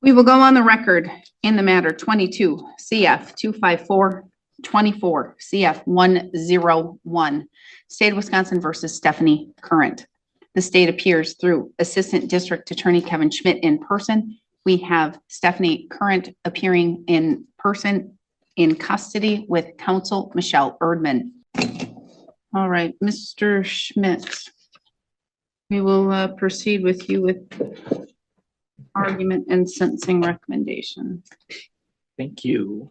We will go on the record in the matter 22 CF 254 24 CF 101 State of Wisconsin versus Stephanie Current. The state appears through Assistant District Attorney Kevin Schmidt in person. We have Stephanie Current appearing in person in custody with counsel Michelle Erdman. All right, Mr. Schmidt, we will proceed with you with argument and sentencing recommendation. Thank you.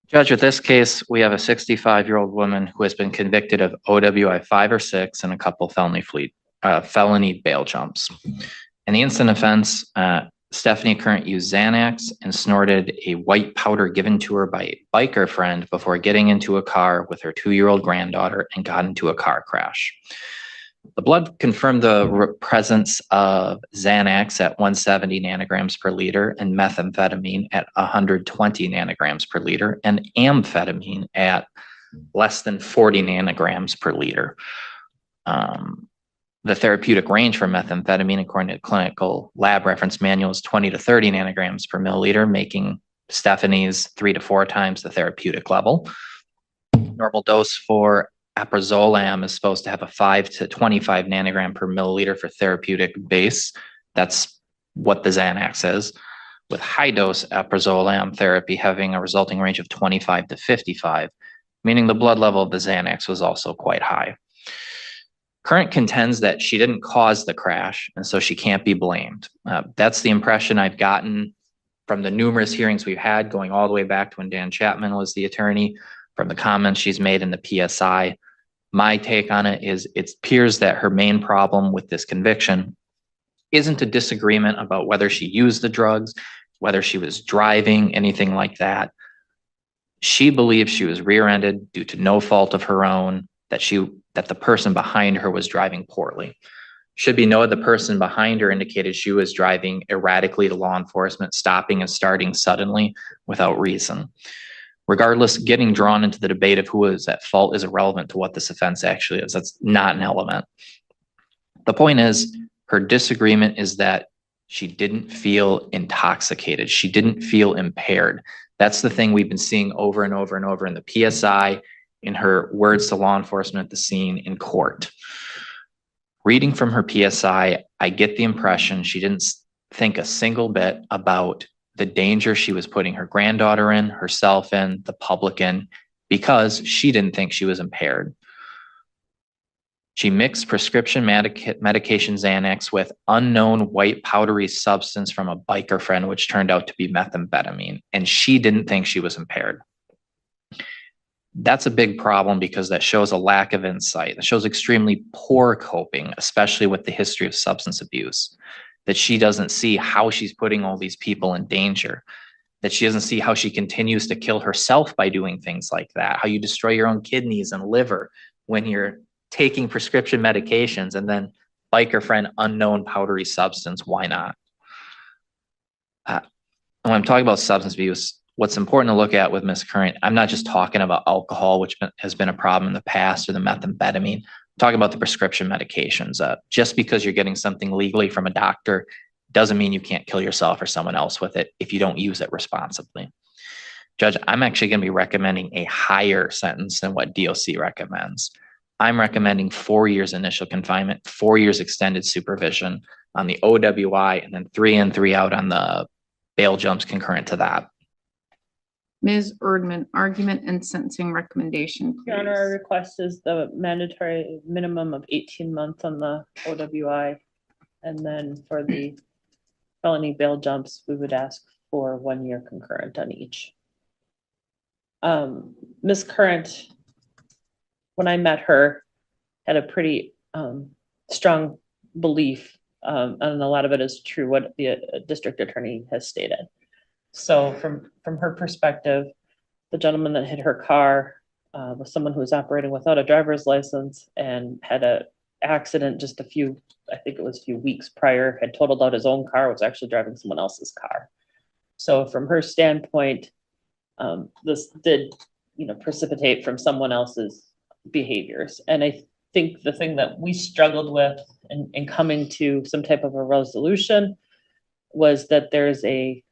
Judge, with this case, we have a 65-year-old woman who has been convicted of OWI 5 or 6 and a couple felony bail jumps. In the instant offense, Stephanie Current used Xanax and snorted a white powder given to her by a biker friend before getting into a car with her 2-year-old granddaughter and got into a car crash. The blood confirmed the presence of Xanax at 170 nanograms per liter and methamphetamine at 120 nanograms per liter and amphetamine at less than 40 nanograms per liter. The therapeutic range for methamphetamine, according to the clinical lab reference manual, is 20 to 30 nanograms per milliliter, making Stephanie's 3 to 4 times the therapeutic level. Normal dose for aprazolam is supposed to have a 5 to 25 nanogram per milliliter for therapeutic base. That's what the Xanax is, with high dose aprazolam therapy having a resulting range of 25 to 55, meaning the blood level of the Xanax was also quite high. Current contends that she didn't cause the crash, and so she can't be blamed. That's the impression I've gotten from the numerous hearings we've had, going all the way back to when Dan Chapman was the attorney, from the comments she's made in the PSI. My take on it is it appears that her main problem with this conviction isn't a disagreement about whether she used the drugs, whether she was driving, anything like that. She believes she was rear-ended due to no fault of her own, that the person behind her was driving poorly. Should be noted, the person behind her indicated she was driving erratically to law enforcement, stopping and starting suddenly without reason. Regardless, getting drawn into the debate of who is at fault is irrelevant to what this offense actually is. That's not an element. The point is, her disagreement is that she didn't feel intoxicated. She didn't feel impaired. That's the thing we've been seeing over and over and over in the PSI, in her words to law enforcement at the scene, in court. Reading from her PSI, I get the impression she didn't think a single bit about the danger she was putting her granddaughter in, herself in, the public in, because she didn't think she was impaired. She mixed prescription medication Xanax with unknown white powdery substance from a biker friend, which turned out to be methamphetamine, and she didn't think she was impaired. That's a big problem because that shows a lack of insight. That shows extremely poor coping, especially with the history of substance abuse. That she doesn't see how she's putting all these people in danger. That she doesn't see how she continues to kill herself by doing things like that. How you destroy your own kidneys and liver when you're taking prescription medications, and then biker friend, unknown powdery substance. Why not? When I'm talking about substance abuse, what's important to look at with Ms. Current, I'm not just talking about alcohol, which has been a problem in the past, or the methamphetamine. I'm talking about the prescription medications. Just because you're getting something legally from a doctor doesn't mean you can't kill yourself or someone else with it if you don't use it responsibly. Judge, I'm actually going to be recommending a higher sentence than what DOC recommends. I'm recommending 4 years initial confinement, 4 years extended supervision on the OWI, and then 3 in, 3 out on the bail jumps concurrent to that. Ms. Erdman, argument and sentencing recommendation, please. Your Honor, our request is the mandatory minimum of 18 months on the OWI. And then for the felony bail jumps, we would ask for 1 year concurrent on each. Ms. Current, when I met her, had a pretty strong belief, and a lot of it is true, what the district attorney has stated. So from her perspective, the gentleman that hit her car was someone who was operating without a driver's license and had an accident just I think it was a few weeks prior, had totaled out his own car, was actually driving someone else's car. So from her standpoint, this did, precipitate from someone else's behaviors. And I think the thing that we struggled with in coming to some type of a resolution was that there's a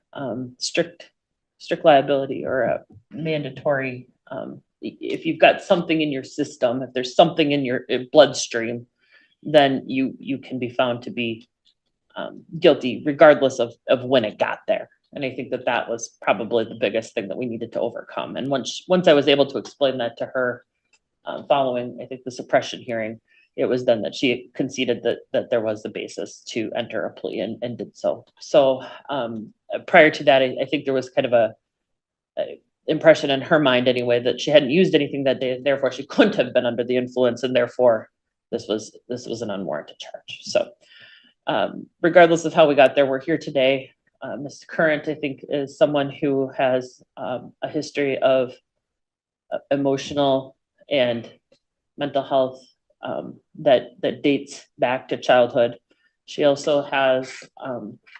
strict liability or a mandatory, if you've got something in your system, if there's something in your bloodstream, then you can be found to be guilty regardless of when it got there. And I think that was probably the biggest thing that we needed to overcome. And once I was able to explain that to her, following, I think, the suppression hearing, it was then that she conceded that there was the basis to enter a plea and did so. So prior to that, I think there was kind of a impression in her mind anyway, that she hadn't used anything that day, therefore she couldn't have been under the influence, and therefore this was an unwarranted charge. So regardless of how we got there, we're here today. Ms. Current, I think, is someone who has a history of emotional and mental health that dates back to childhood. She also has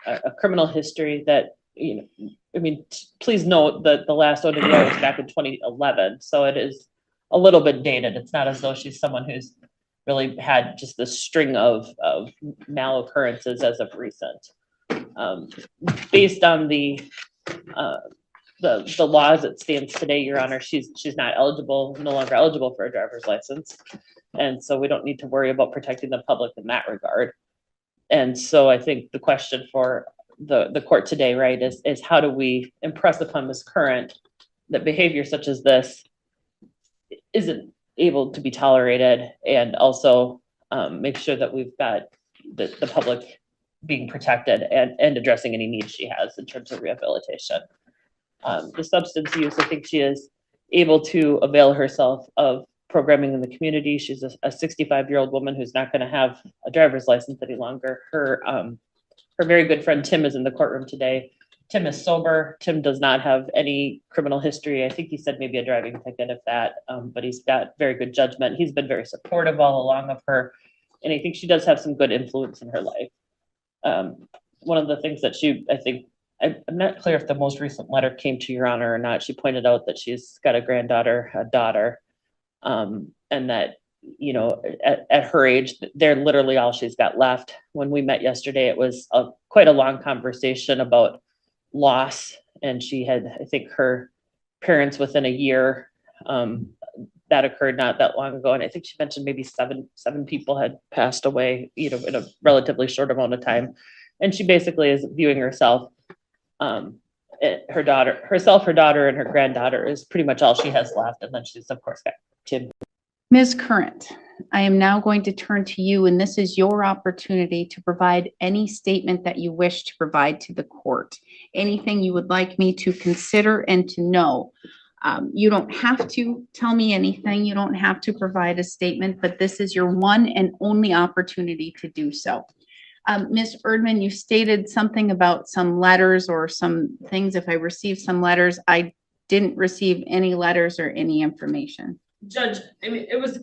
a criminal history that, I mean, please note that the last OWI was back in 2011, so it is a little bit dated. It's not as though she's someone who's really had just the string of mal-occurrences as of recent. Based on the law as it stands today, Your Honor, she's not eligible, no longer eligible for a driver's license. And so we don't need to worry about protecting the public in that regard. And so I think the question for the court today, right, is how do we impress upon Ms. Current that behavior such as this isn't able to be tolerated, and also make sure that we've got the public being protected and addressing any needs she has in terms of rehabilitation. The substance use, I think she is able to avail herself of programming in the community. She's a 65-year-old woman who's not going to have a driver's license any longer. Her very good friend Tim is in the courtroom today. Tim is sober. Tim does not have any criminal history. I think he said maybe a driving ticket, if that, but he's got very good judgment. He's been very supportive all along of her, and I think she does have some good influence in her life. One of the things that I'm not clear if the most recent letter came to Your Honor or not. She pointed out that she's got a granddaughter, a daughter, and that, at her age, they're literally all she's got left. When we met yesterday, it was quite a long conversation about loss, and she had, I think, her parents within a year. That occurred not that long ago, and I think she mentioned maybe seven people had passed away, in a relatively short amount of time. And she basically is viewing herself, her daughter, and her granddaughter is pretty much all she has left. And then she's, of course, got Tim. Ms. Current, I am now going to turn to you, and this is your opportunity to provide any statement that you wish to provide to the court. Anything you would like me to consider and to know. You don't have to tell me anything. You don't have to provide a statement, but this is your one and only opportunity to do so. Ms. Erdman, you stated something about some letters or some things. If I received some letters, I didn't receive any letters or any information. Judge, I mean, it was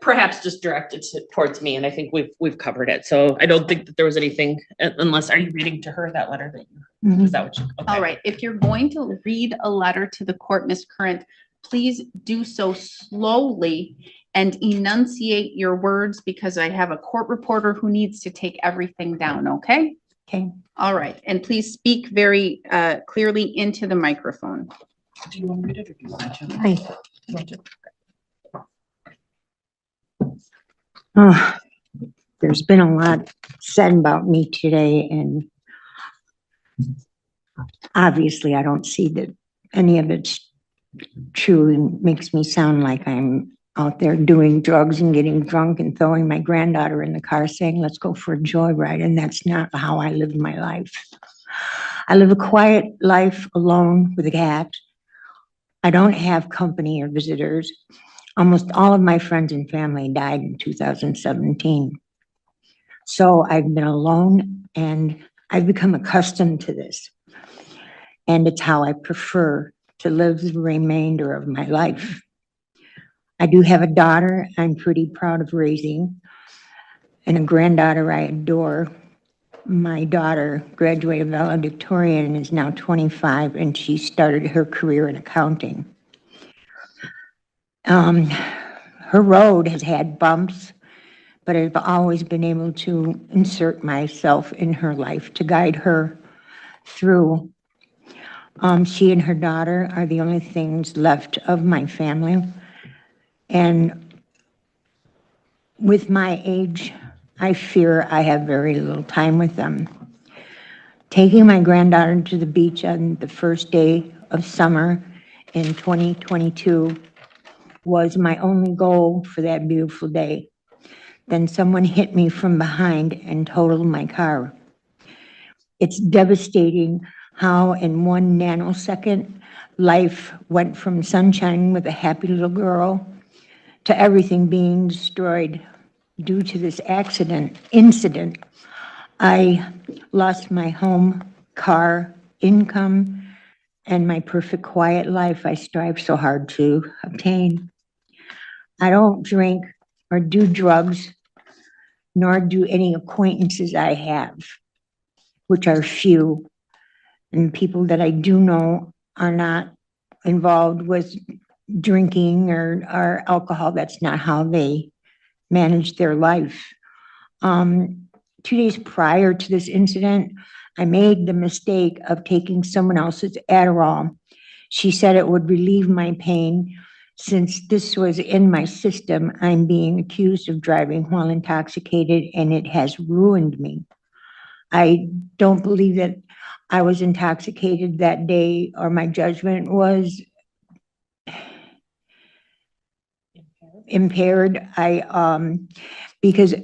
perhaps just directed towards me, and I think we've covered it. So I don't think that there was anything, unless, are you reading to her that letter that you, is that what you, okay. All right, if you're going to read a letter to the court, Ms. Current, please do so slowly and enunciate your words, because I have a court reporter who needs to take everything down, okay? Okay. All right, and please speak very clearly into the microphone. Do you want to read it or do you want to? Hi. You want to? There's been a lot said about me today, and obviously I don't see that any of it's true, and makes me sound like I'm out there doing drugs and getting drunk and throwing my granddaughter in the car saying, let's go for a joyride. And that's not how I live my life. I live a quiet life alone with a cat. I don't have company or visitors. Almost all of my friends and family died in 2017. So I've been alone, and I've become accustomed to this. And it's how I prefer to live the remainder of my life. I do have a daughter I'm pretty proud of raising, and a granddaughter I adore. My daughter graduated valedictorian and is now 25, and she started her career in accounting. Her road has had bumps, but I've always been able to insert myself in her life to guide her through. She and her daughter are the only things left of my family. And with my age, I fear I have very little time with them. Taking my granddaughter to the beach on the first day of summer in 2022 was my only goal for that beautiful day. Then someone hit me from behind and totaled my car. It's devastating how in 1 nanosecond, life went from sunshine with a happy little girl to everything being destroyed due to this incident. I lost my home, car, income, and my perfect quiet life I strive so hard to obtain. I don't drink or do drugs, nor do any acquaintances I have, which are few. And people that I do know are not involved with drinking or alcohol. That's not how they manage their life. 2 days prior to this incident, I made the mistake of taking someone else's Adderall. She said it would relieve my pain. Since this was in my system, I'm being accused of driving while intoxicated, and it has ruined me. I don't believe that I was intoxicated that day, or my judgment was impaired. Because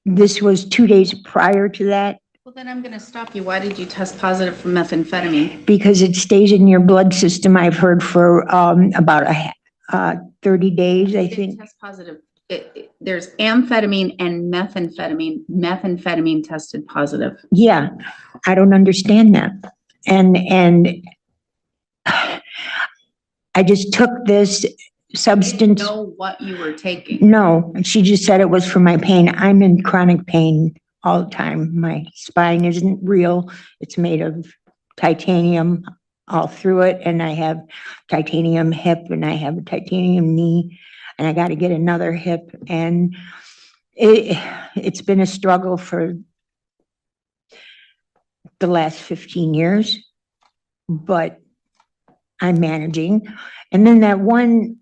this was 2 days prior to that, Well, then I'm gonna stop you. Why did you test positive for methamphetamine? because it stays in your blood system, I've heard, for about 30 days, I You didn't think. test positive. There's amphetamine and methamphetamine. Methamphetamine tested positive. Yeah, I don't understand that. And I just took this You didn't substance. know what you were taking. No, she just said it was for my pain. I'm in chronic pain all the time. My spine isn't real. It's made of titanium all through it, and I have titanium hip, and I have a titanium knee, and I got to get another hip. And it's been a struggle for the last 15 years, but I'm managing. And then that one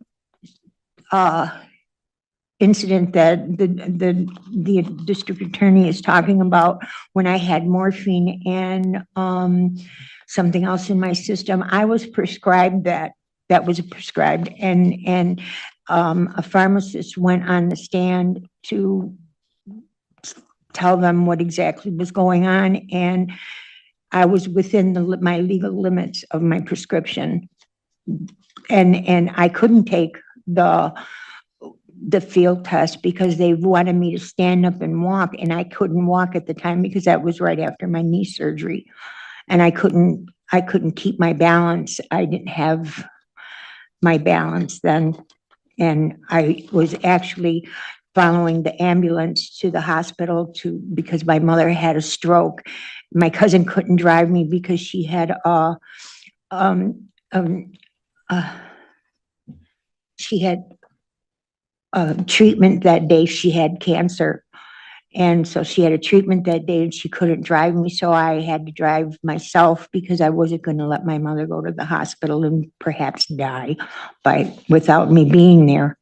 incident that the district attorney is talking about, when I had morphine and something else in my system, I was prescribed that was prescribed, and a pharmacist went on the stand to tell them what exactly was going on, and I was within my legal limits of my prescription. And I couldn't take the field test because they wanted me to stand up and walk, and I couldn't walk at the time because that was right after my knee surgery. And I couldn't keep my balance. I didn't have my balance then. And I was actually following the ambulance to the hospital because my mother had a stroke. My cousin couldn't drive me because she had treatment that day. She had cancer. And so she had a treatment that day and she couldn't drive me. So I had to drive myself because I wasn't going to let my mother go to the hospital and perhaps die without me being there.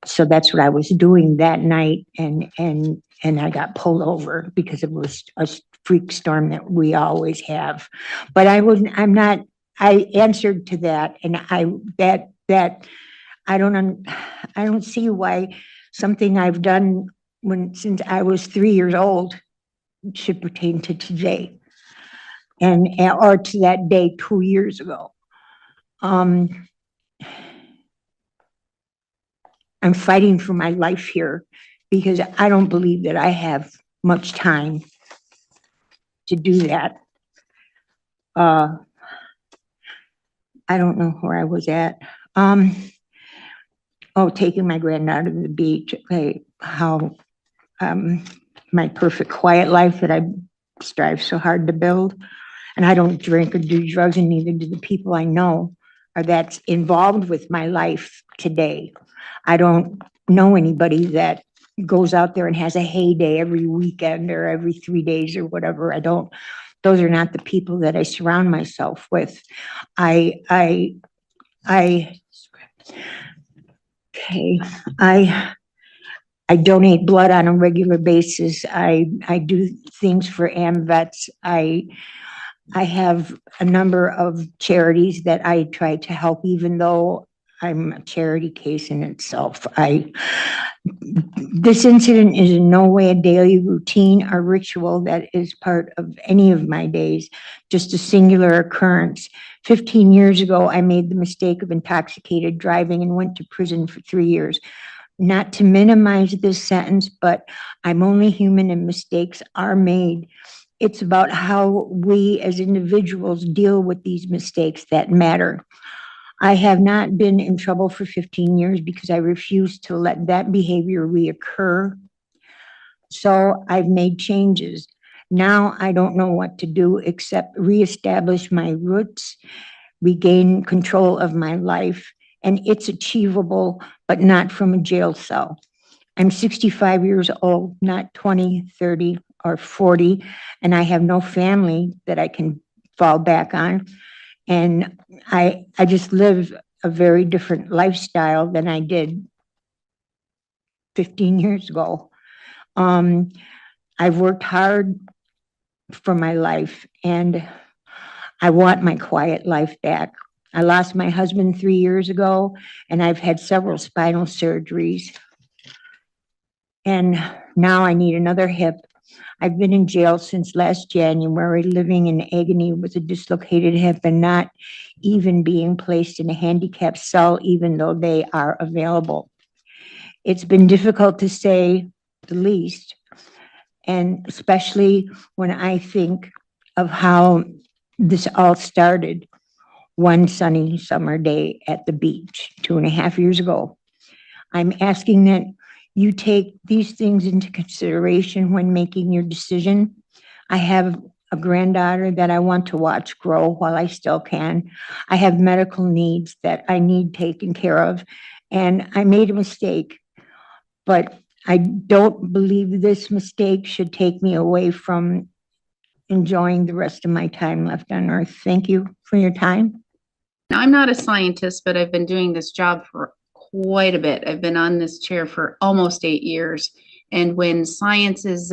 So that's what I was doing that night. And I got pulled over because it was a freak storm that we always have. But I answered to that. And I don't see why something I've done since I was 3 years old should pertain to today or to that day 2 years ago. I'm fighting for my life here because I don't believe that I have much time to do that. I don't know where I was at. Taking my granddaughter to the beach, how my perfect quiet life that I strive so hard to build. And I don't drink or do drugs, and neither do the people I know or that's involved with my life today. I don't know anybody that goes out there and has a heyday every weekend or every 3 days or whatever. Those are not the people that I surround myself with. I donate blood on a regular basis. I do things for AMVETS. I have a number of charities that I try to help, even though I'm a charity case in itself. This incident is in no way a daily routine or ritual that is part of any of my days, just a singular occurrence. 15 years ago, I made the mistake of intoxicated driving and went to prison for 3 years. Not to minimize this sentence, but I'm only human and mistakes are made. It's about how we as individuals deal with these mistakes that matter. I have not been in trouble for 15 years because I refuse to let that behavior reoccur. So I've made changes. Now I don't know what to do except reestablish my roots, regain control of my life, and it's achievable, but not from a jail cell. I'm 65 years old, not 20, 30, or 40, and I have no family that I can fall back on. And I just live a very different lifestyle than I did 15 years ago. I've worked hard for my life and I want my quiet life back. I lost my husband 3 years ago and I've had several spinal surgeries. And now I need another hip. I've been in jail since last January, living in agony with a dislocated hip and not even being placed in a handicapped cell, even though they are available. It's been difficult to say the least, and especially when I think of how this all started one sunny summer day at the beach 2.5 years ago. I'm asking that you take these things into consideration when making your decision. I have a granddaughter that I want to watch grow while I still can. I have medical needs that I need taken care of, and I made a mistake, but I don't believe this mistake should take me away from enjoying the rest of my time left on earth. Thank you for your time. Now, I'm not a scientist, but I've been doing this job for quite a bit. I've been on this chair for almost 8 years. And when science is,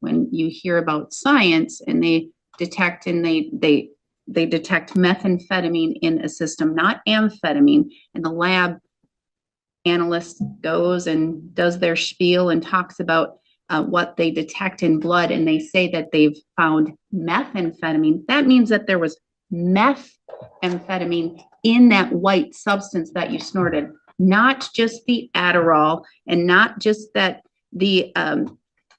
when you hear about science and they detect they detect methamphetamine in a system, not amphetamine, and the lab analyst goes and does their spiel and talks about what they detect in blood, and they say that they've found methamphetamine, that means that there was methamphetamine in that white substance that you snorted, not just the Adderall and not just that the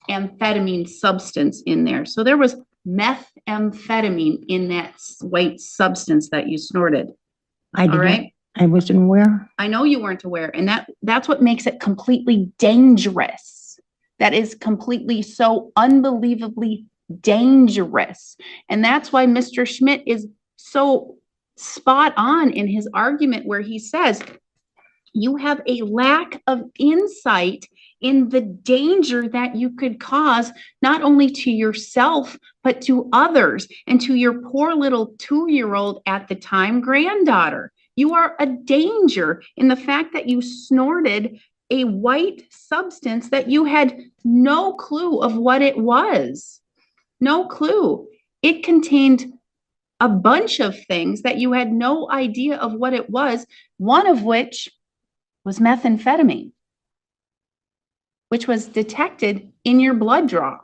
amphetamine substance in there. So there was methamphetamine in that white substance that you snorted. I All right. I wasn't aware. I know you weren't aware, and that's what makes it completely dangerous. That is completely so unbelievably dangerous. And that's why Mr. Schmidt is so spot on in his argument where he says, you have a lack of insight in the danger that you could cause, not only to yourself, but to others and to your poor little 2-year-old at the time granddaughter. You are a danger in the fact that you snorted a white substance that you had no clue of what it was. No clue. It contained a bunch of things that you had no idea of what it was, one of which was methamphetamine, which was detected in your blood draw.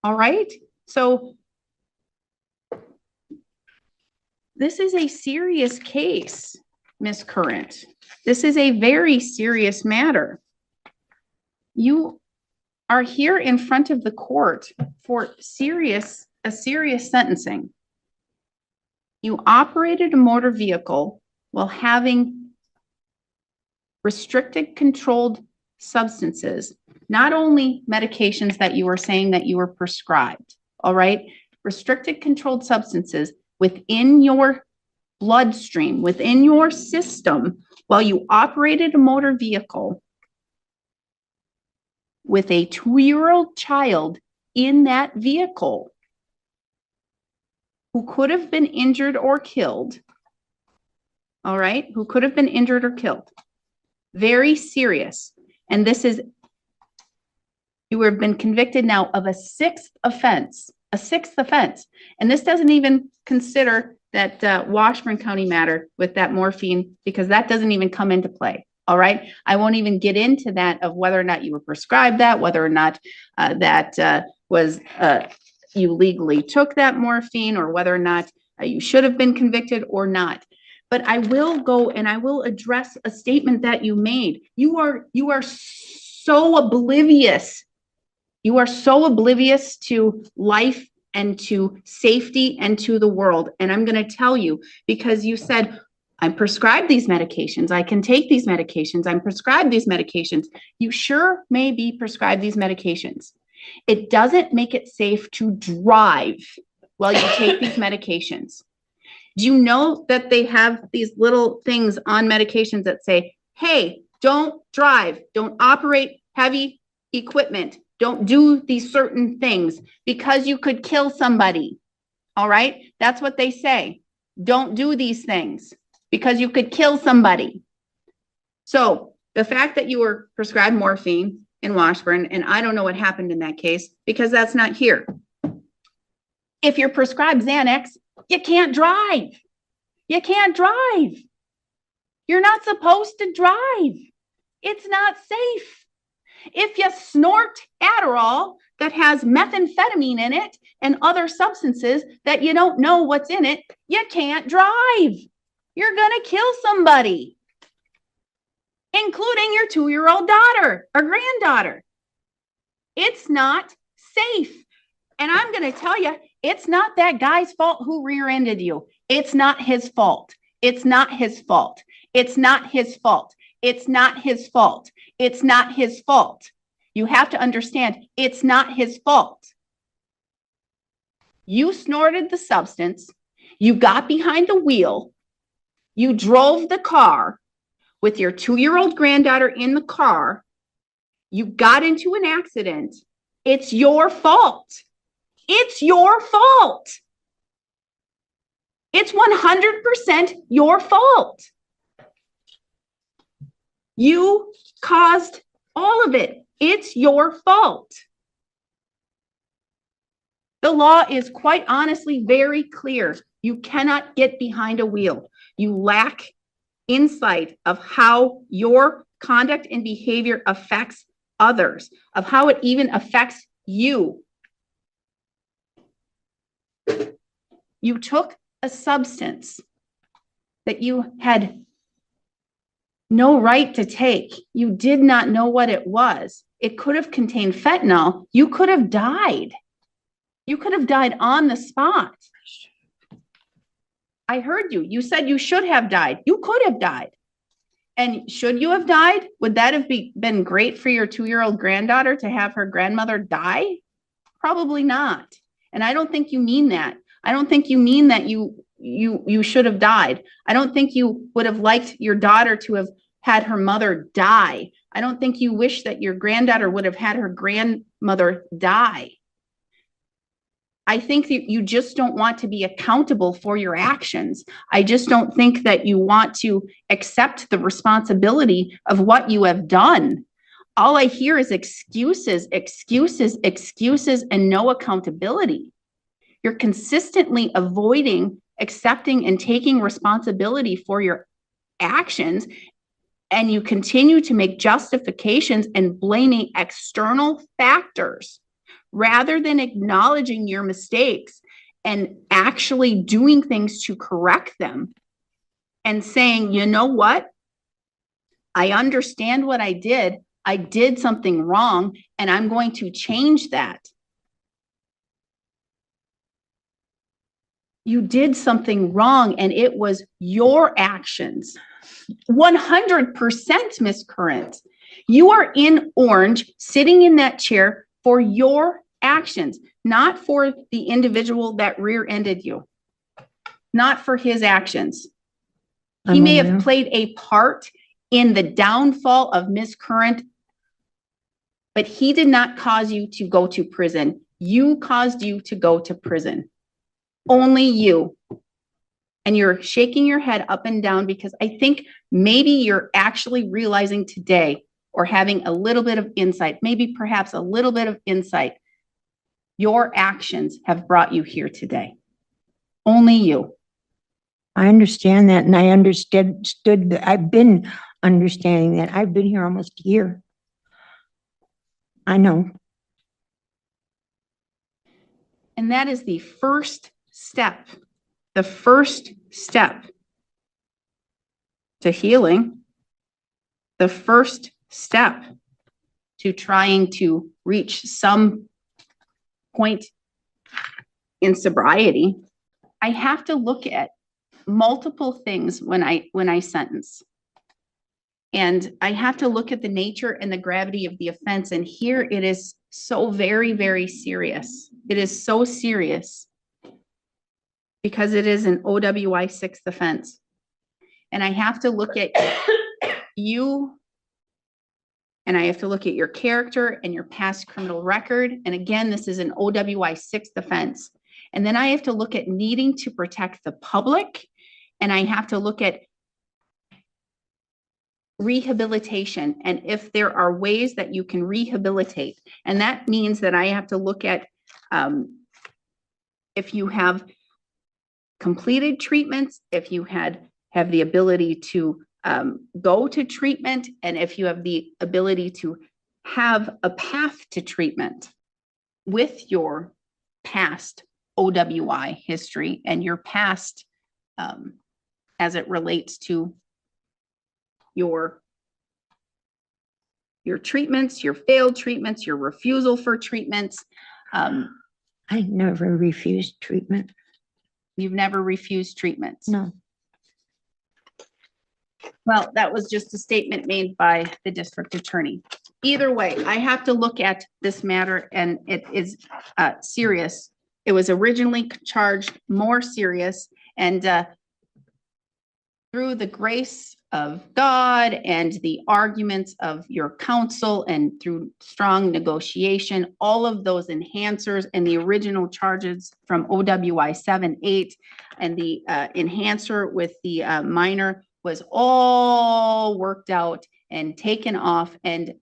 All right? So this is a serious case, Ms. Current. This is a very serious matter. You are here in front of the court for a serious sentencing. You operated a motor vehicle while having restricted controlled substances, not only medications that you were saying that you were prescribed, all right? Restricted controlled substances within your bloodstream, within your system, while you operated a motor vehicle with a 2-year-old child in that vehicle who could have been injured or killed. All right, who could have been injured or killed. Very serious. And this is, you have been convicted now of a sixth offense. And this doesn't even consider that Washburn County matter with that morphine, because that doesn't even come into play. All right. I won't even get into that of whether or not you were prescribed that, whether or not you legally took that morphine, or whether or not you should have been convicted or not. But I will go and I will address a statement that you made. You are so oblivious. You are so oblivious to life and to safety and to the world. And I'm going to tell you, because you said, I'm prescribed these medications. I can take these medications. I'm prescribed these medications. You sure may be prescribed these medications. It doesn't make it safe to drive while you take these medications. Do you know that they have these little things on medications that say, hey, don't drive, don't operate heavy equipment, don't do these certain things because you could kill somebody. All right. That's what they say. Don't do these things because you could kill somebody. So the fact that you were prescribed morphine in Washburn, and I don't know what happened in that case because that's not here. If you're prescribed Xanax, you can't drive. You can't drive. You're not supposed to drive. It's not safe. If you snort Adderall that has methamphetamine in it and other substances that you don't know what's in it, you can't drive. You're going to kill somebody, including your 2-year-old daughter or granddaughter. It's not safe. And I'm going to tell you, it's not that guy's fault who rear-ended you. It's not his fault. It's not his fault. It's not his fault. It's not his fault. It's not his fault. You have to understand, it's not his fault. You snorted the substance. You got behind the wheel. You drove the car with your 2-year-old granddaughter in the car. You got into an accident. It's your fault. It's your fault. It's 100% your fault. You caused all of it. It's your fault. The law is quite honestly very clear. You cannot get behind a wheel. You lack insight of how your conduct and behavior affects others, of how it even affects you. You took a substance that you had no right to take. You did not know what it was. It could have contained fentanyl. You could have died. You could have died on the spot. I heard you. You said you should have died. You could have died. And should you have died? Would that have been great for your 2-year-old granddaughter to have her grandmother die? Probably not. And I don't think you mean that. I don't think you mean that you should have died. I don't think you would have liked your daughter to have had her mother die. I don't think you wish that your granddaughter would have had her grandmother die. I think that you just don't want to be accountable for your actions. I just don't think that you want to accept the responsibility of what you have done. All I hear is excuses, excuses, excuses, and no accountability. You're consistently avoiding accepting and taking responsibility for your actions, and you continue to make justifications and blaming external factors rather than acknowledging your mistakes and actually doing things to correct them and saying, you know what? I understand what I did. I did something wrong, and I'm going to change that. You did something wrong, and it was your actions. 100%, Miss Current. You are in orange, sitting in that chair for your actions, not for the individual that rear-ended you, not for his actions. He may have played a part in the downfall of Miss Current But he did not cause you to go to prison. You caused you to go to prison. Only you. And you're shaking your head up and down because I think maybe you're actually realizing today or having a little bit of insight, maybe perhaps a little bit of insight. Your actions have brought you here today. Only you. I understand that, and I understood that. I've been understanding that. I've been here almost a year. I know. And that is the first step to healing, the first step to trying to reach some point in sobriety. I have to look at multiple things when I sentence. And I have to look at the nature and the gravity of the offense. And here it is so very, very serious. It is so serious because it is an OWI 6th offense. And I have to look at you, and I have to look at your character and your past criminal record. And again, this is an OWI 6th offense. And then I have to look at needing to protect the public. And I have to look at rehabilitation and if there are ways that you can rehabilitate. And that means that I have to look at if you have completed treatments, if you have the ability to go to treatment, and if you have the ability to have a path to treatment with your past OWI history and your past as it relates to your treatments, your failed treatments, your refusal for treatments. I never refused treatment. You've never refused treatments. No. Well, that was just a statement made by the district attorney. Either way, I have to look at this matter, and it is serious. It was originally charged more serious, and through the grace of God and the arguments of your counsel and through strong negotiation, all of those enhancers and the original charges from OWI 7-8 and the enhancer with the minor was all worked out and taken off, and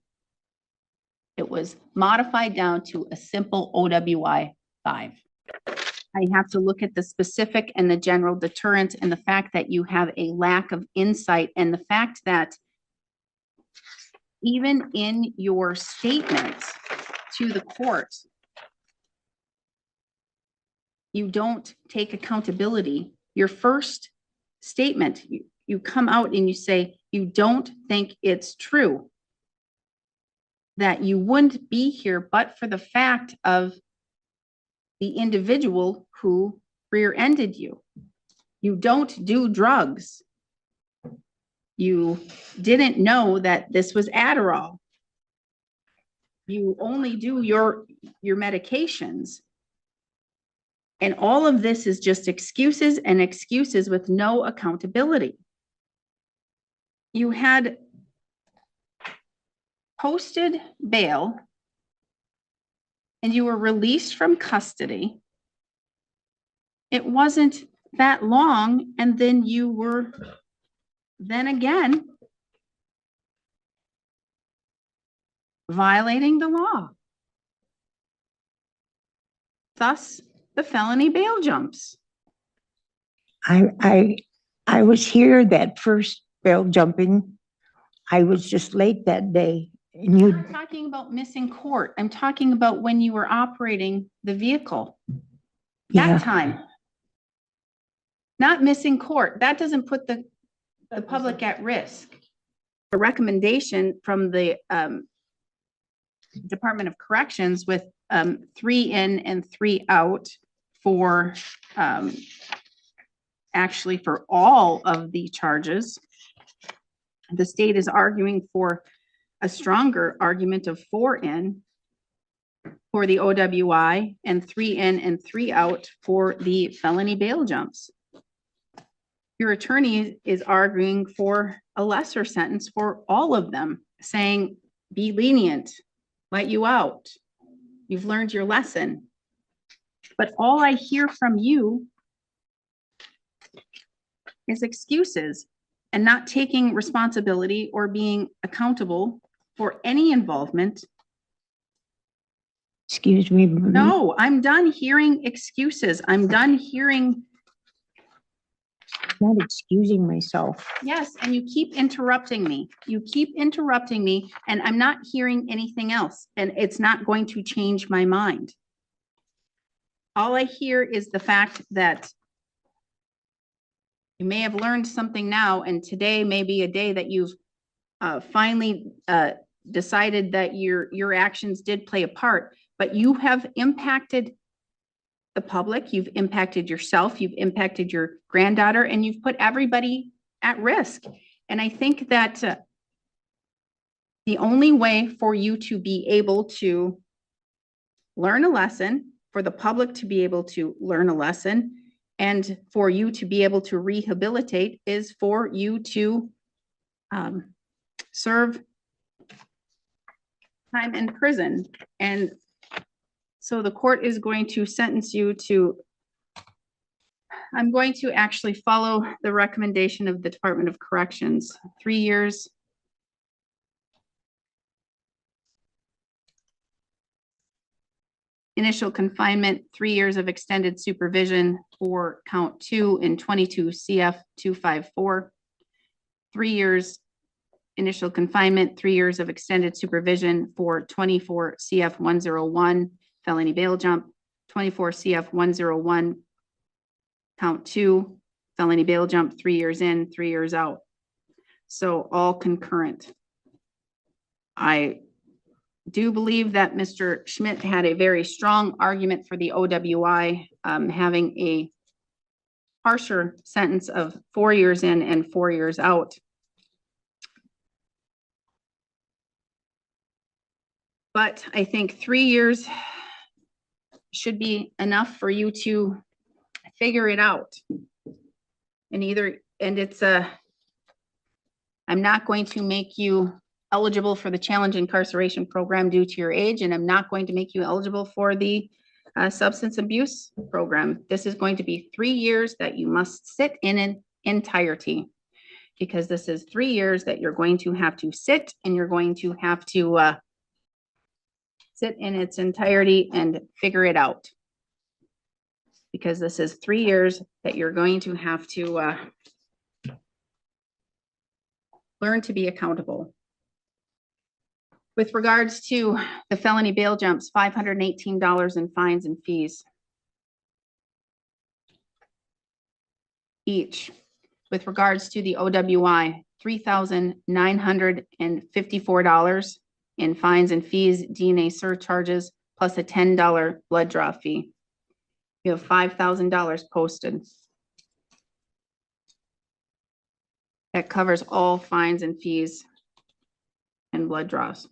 it was modified down to a simple OWI 5. I have to look at the specific and the general deterrent and the fact that you have a lack of insight and the fact that even in your statements to the court, you don't take accountability. Your first statement, you come out and you say, you don't think it's true that you wouldn't be here but for the fact of the individual who rear-ended you. You don't do drugs. You didn't know that this was Adderall. You only do your medications. And all of this is just excuses and excuses with no accountability. You had posted bail and you were released from custody. It wasn't that long, and then you were then again violating the law. Thus, the felony bail jumps. I was here that first bail jumping. I was just late that day. And I'm you, not talking about missing court. I'm talking about when you were operating the vehicle. yeah, That time. Not missing court. That doesn't put the public at risk. A recommendation from the Department of Corrections with 3 in and 3 out for actually for all of the charges. The state is arguing for a stronger argument of 4 in for the OWI and 3 in and 3 out for the felony bail jumps. Your attorney is arguing for a lesser sentence for all of them, saying be lenient, let you out. You've learned your lesson. But all I hear from you is excuses and not taking responsibility or being accountable for any involvement. Excuse me. No, I'm done hearing excuses. I'm done hearing, I'm not excusing myself. yes, and you keep interrupting me. You keep interrupting me, and I'm not hearing anything else, and it's not going to change my mind. All I hear is the fact that you may have learned something now, and today may be a day that you've finally decided that your actions did play a part, but you have impacted the public, you've impacted yourself, you've impacted your granddaughter, and you've put everybody at risk. And I think that the only way for you to be able to learn a lesson, for the public to be able to learn a lesson, and for you to be able to rehabilitate is for you to serve time in prison. And so the court is going to sentence you to, I'm going to actually follow the recommendation of the Department of Corrections, 3 years. Initial confinement, 3 years of extended supervision for count 2 in 22 CF 254. 3 years initial confinement, 3 years of extended supervision for 24 CF 101 felony bail jump, 24 CF 101 count 2 felony bail jump, 3 years in, 3 years out. So all concurrent. I do believe that Mr. Schmidt had a very strong argument for the OWI, having a harsher sentence of 4 years in and 4 years out. But I think 3 years should be enough for you to figure it out. And it's I'm not going to make you eligible for the challenge incarceration program due to your age, and I'm not going to make you eligible for the substance abuse program. This is going to be 3 years that you must sit in an entirety, because this is 3 years that you're going to have to sit, and you're going to have to sit in its entirety and figure it out. Because this is 3 years that you're going to have to learn to be accountable. With regards to the felony bail jumps, $518 in fines and fees each. With regards to the OWI, $3,954 in fines and fees, DNA surcharges, plus a $10 blood draw fee. You have $5,000 posted. That covers all fines and fees and blood draws.